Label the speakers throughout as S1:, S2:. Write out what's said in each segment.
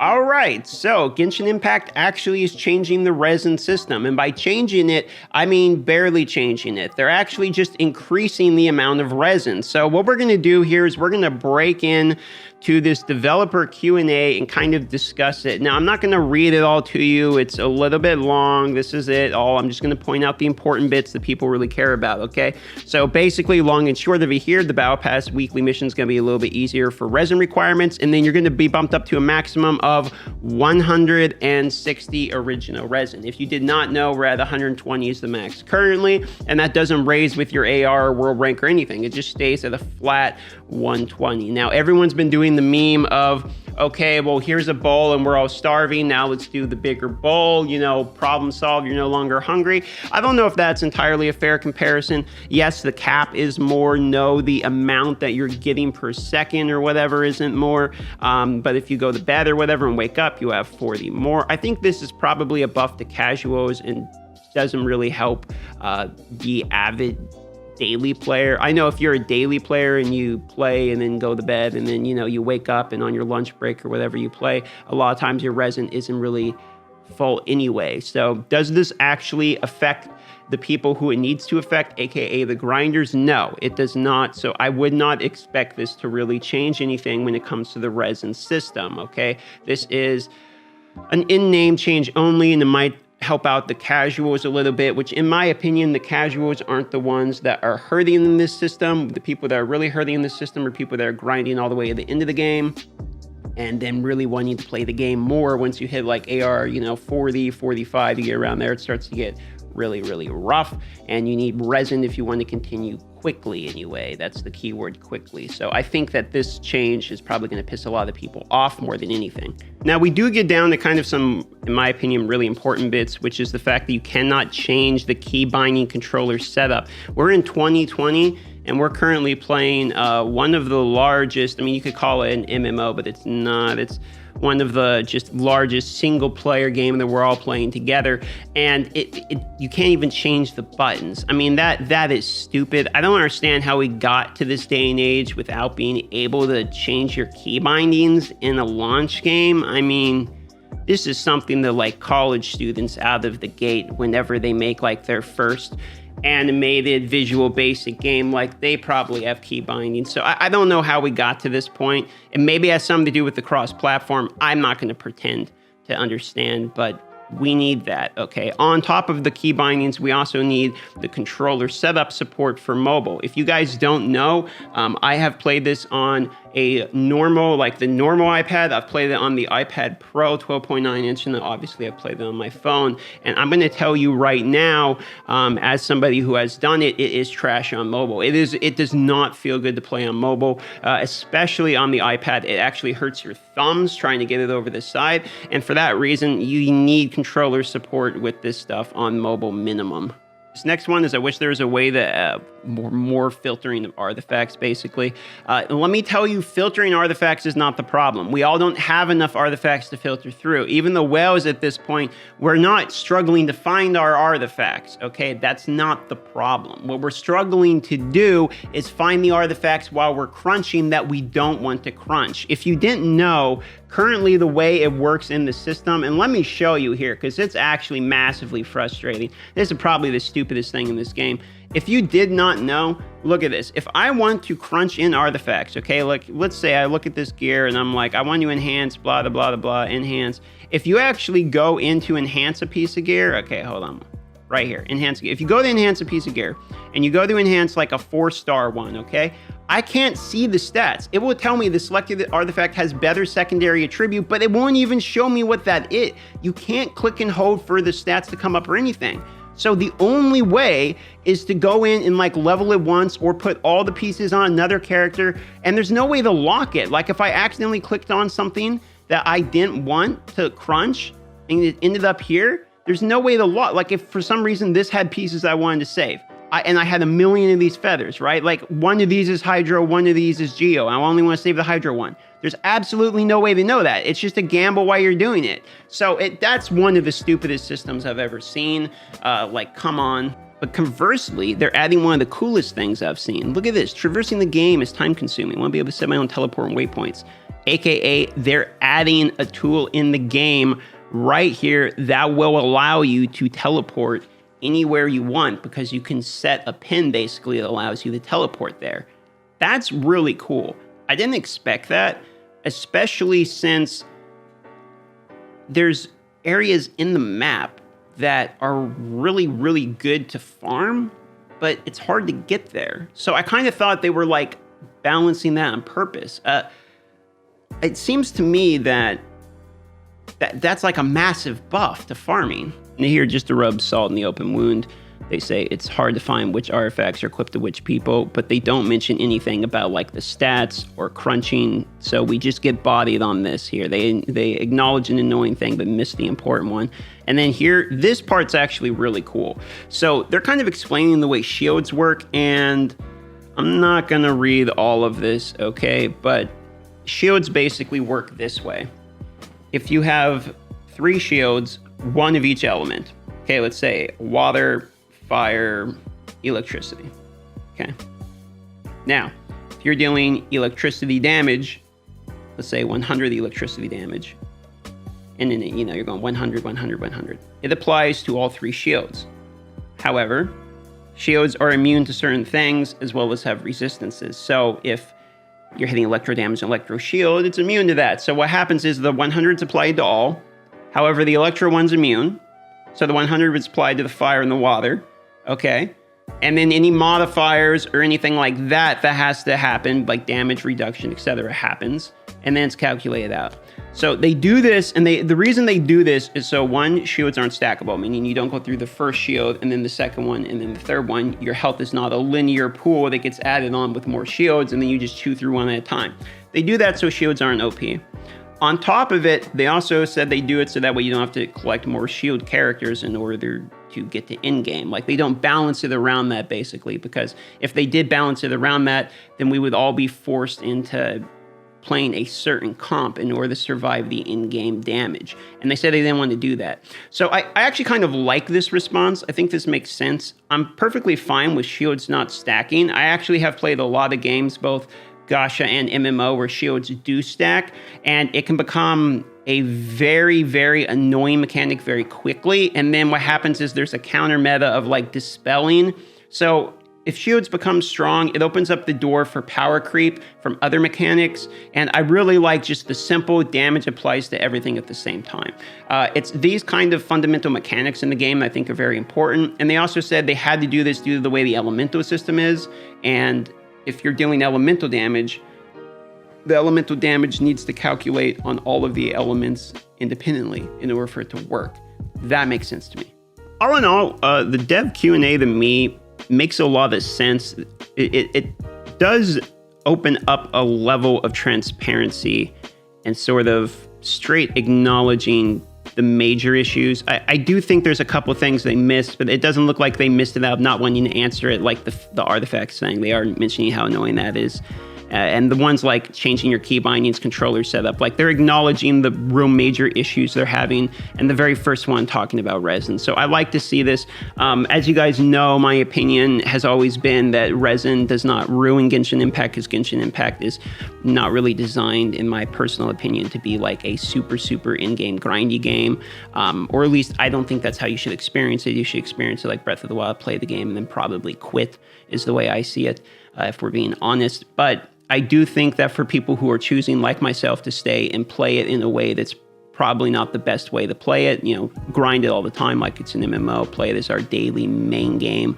S1: All right, so Genshin Impact actually is changing the resin system. And by changing it, I mean barely changing it. They're actually just increasing the amount of resin. So what we're going to do here is we're going to break in to this developer Q&A and kind of discuss it. Now, I'm not going to read it all to you. It's a little bit long. This is it all. I'm just going to point out the important bits that people really care about, okay? So basically, long and short of it here, the Battle Pass weekly mission is going to be a little bit easier for resin requirements, and then you're going to be bumped up to a maximum of 160 original resin. If you did not know, we're at 120 is the max currently, and that doesn't raise with your AR or world rank or anything. It just stays at a flat 120. Now, everyone's been doing the meme of, okay, well, here's a bowl and we're all starving. Now let's do the bigger bowl, you know, problem solved. You're no longer hungry. I don't know if that's entirely a fair comparison. Yes, the cap is more. No, the amount that you're getting per second or whatever isn't more. But if you go to bed or whatever and wake up, you have 40 more. I think this is probably a buff to casuals and doesn't really help the avid daily player. I know if you're a daily player and you play and then go to bed and then, you know, you wake up and on your lunch break or whatever you play, a lot of times your resin isn't really full anyway. So does this actually affect the people who it needs to affect, aka the grinders? No, it does not. So I would not expect this to really change anything when it comes to the resin system, okay? This is an in-name change only, and it might help out the casuals a little bit, which in my opinion, the casuals aren't the ones that are hurting in this system. The people that are really hurting in this system are people that are grinding all the way to the end of the game and then really wanting to play the game more. Once you hit like AR, you know, 40, 45, you get around there, it starts to get really, really rough, and you need resin if you want to continue quickly anyway. That's the key word, quickly. So I think that this change is probably going to piss a lot of people off more than anything. Now, we do get down to kind of some, in my opinion, really important bits, which is the fact that you cannot change the key binding controller setup. We're in 2020, and we're currently playing one of the largest, I mean, you could call it an MMO, but it's not. It's one of the just largest single player game that we're all playing together, and you can't even change the buttons. I mean, that is stupid. I don't understand how we got to this day and age without being able to change your key bindings in a launch game. I mean, this is something that like college students out of the gate, whenever they make like their first animated visual basic game, like they probably have key binding. So I don't know how we got to this point. It maybe has something to do with the cross platform. I'm not going to pretend to understand, but we need that, okay? On top of the key bindings, we also need the controller setup support for mobile. If you guys don't know, I have played this on a normal, like the normal iPad. I've played it on the iPad Pro 12.9 inch, and obviously I've played it on my phone. And I'm going to tell you right now, as somebody who has done it, it is trash on mobile. It does not feel good to play on mobile, especially on the iPad. It actually hurts your thumbs trying to get it over the side. And for that reason, you need controller support with this stuff on mobile minimum. This next one is I wish there was a way that more filtering of artifacts, basically. Let me tell you, filtering artifacts is not the problem. We all don't have enough artifacts to filter through. Even the whales at this point, we're not struggling to find our artifacts, okay? That's not the problem. What we're struggling to do is find the artifacts while we're crunching that we don't want to crunch. If you didn't know, currently the way it works in the system, and let me show you here, because it's actually massively frustrating. This is probably the stupidest thing in this game. If you did not know, look at this. If I want to crunch in artifacts, okay, like let's say I look at this gear and I'm like, I want to enhance, blah, blah, blah, blah, enhance. If you actually go into enhance a piece of gear, okay, hold on, right here, enhance gear. If you go to enhance a piece of gear and you go to enhance like a 4-star one, okay, I can't see the stats. It will tell me the selected artifact has better secondary attribute, but it won't even show me what that is. You can't click and hold for the stats to come up or anything. So the only way is to go in and like level it once or put all the pieces on another character, and there's no way to lock it. Like if I accidentally clicked on something that I didn't want to crunch and it ended up here, there's no way to lock. Like if for some reason this had pieces I wanted to save, and I had a million of these feathers, right? Like one of these is Hydro, one of these is Geo. I only want to save the Hydro one. There's absolutely no way to know that. It's just a gamble while you're doing it. So that's one of the stupidest systems I've ever seen. Like, come on. But conversely, they're adding one of the coolest things I've seen. Look at this. Traversing the game is time consuming. I want to be able to set my own teleport and waypoints. AKA they're adding a tool in the game right here that will allow you to teleport anywhere you want, because you can set a pin basically that allows you to teleport there. That's really cool. I didn't expect that, especially since there's areas in the map that are really, really good to farm, but it's hard to get there. So I kind of thought they were like balancing that on purpose. It seems to me that that's like a massive buff to farming. And here, just to rub salt in the open wound, they say it's hard to find which artifacts are equipped to which people, but they don't mention anything about like the stats or crunching. So we just get bodied on this here. They acknowledge an annoying thing, but miss the important one. And then here, this part's actually really cool. So they're kind of explaining the way shields work, and I'm not gonna read all of this, okay? But shields basically work this way. If you have 3 shields, 1 of each element, okay, let's say water, fire, electricity, okay? Now, if you're dealing electricity damage, let's say 100 electricity damage, and then, you know, you're going 100, 100, 100. It applies to all 3 shields. However, shields are immune to certain things as well as have resistances. So if you're hitting electro damage and electro shield, it's immune to that. So what happens is the 100's applied to all. However, the electro one's immune. So the 100 is applied to the fire and the water. Okay. And then any modifiers or anything like that has to happen, like damage reduction, etc., happens. And then it's calculated out. So they do this, and the reason they do this is so, 1, shields aren't stackable, meaning you don't go through the first shield and then the second one and then the third one. Your health is not a linear pool that gets added on with more shields, and then you just chew through one at a time. They do that so shields aren't OP. On top of it, they also said they do it so that way you don't have to collect more shield characters in order to get to in-game. Like, they don't balance it around that, basically, because if they did balance it around that, then we would all be forced into playing a certain comp in order to survive the in-game damage. And they said they didn't want to do that. So I actually kind of like this response. I think this makes sense. I'm perfectly fine with shields not stacking. I actually have played a lot of games, both Gacha and MMO, where shields do stack, and it can become a very, very annoying mechanic very quickly. And then what happens is there's a counter meta of like dispelling. So if shields become strong, it opens up the door for power creep from other mechanics, and I really like just the simple damage applies to everything at the same time. It's these kind of fundamental mechanics in the game I think are very important, and they also said they had to do this due to the way the elemental system is, and if you're dealing elemental damage, the elemental damage needs to calculate on all of the elements independently in order for it to work. That makes sense to me. All in all, the dev Q&A to me makes a lot of sense. It does open up a level of transparency and sort of straight acknowledging the major issues. I do think there's a couple things they missed, but it doesn't look like they missed it out not wanting to answer it, like the artifacts thing. They are mentioning how annoying that is. And the ones like changing your key bindings, controller setup, like they're acknowledging the real major issues they're having. And the very first one talking about resin. So I like to see this. As you guys know, my opinion has always been that resin does not ruin Genshin Impact, because Genshin Impact is not really designed, in my personal opinion, to be like a super, super in-game grindy game. Or at least I don't think that's how you should experience it. You should experience it like Breath of the Wild, play the game, and then probably quit, is the way I see it, if we're being honest. But I do think that for people who are choosing, like myself, to stay and play it in a way that's probably not the best way to play it, you know, grind it all the time like it's an MMO, play it as our daily main game,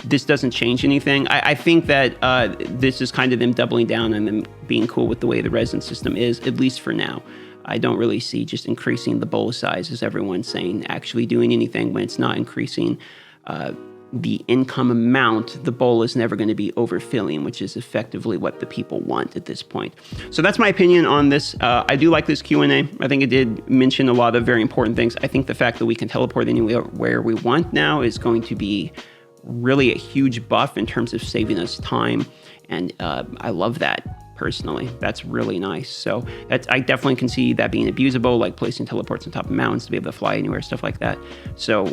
S1: this doesn't change anything. I think that this is kind of them doubling down and them being cool with the way the resin system is, at least for now. I don't really see just increasing the bowl size, as everyone's saying, actually doing anything when it's not increasing the income amount. The bowl is never going to be overfilling, which is effectively what the people want at this point. So that's my opinion on this. I do like this Q&A. I think it did mention a lot of very important things. I think the fact that we can teleport anywhere where we want now is going to be really a huge buff in terms of saving us time. And I love that. personally. That's really nice. So I definitely can see that being abusable, like placing teleports on top of mountains to be able to fly anywhere, stuff like that. So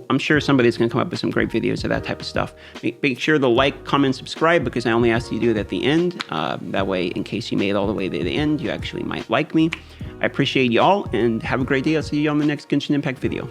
S1: I'm sure somebody's going to come up with some great videos of that type of stuff. Make sure to like, comment, subscribe, because I only ask you to do it at the end. That way, in case you made it all the way to the end, you actually might like me. I appreciate you all, and have a great day. I'll see you on the next Genshin Impact video.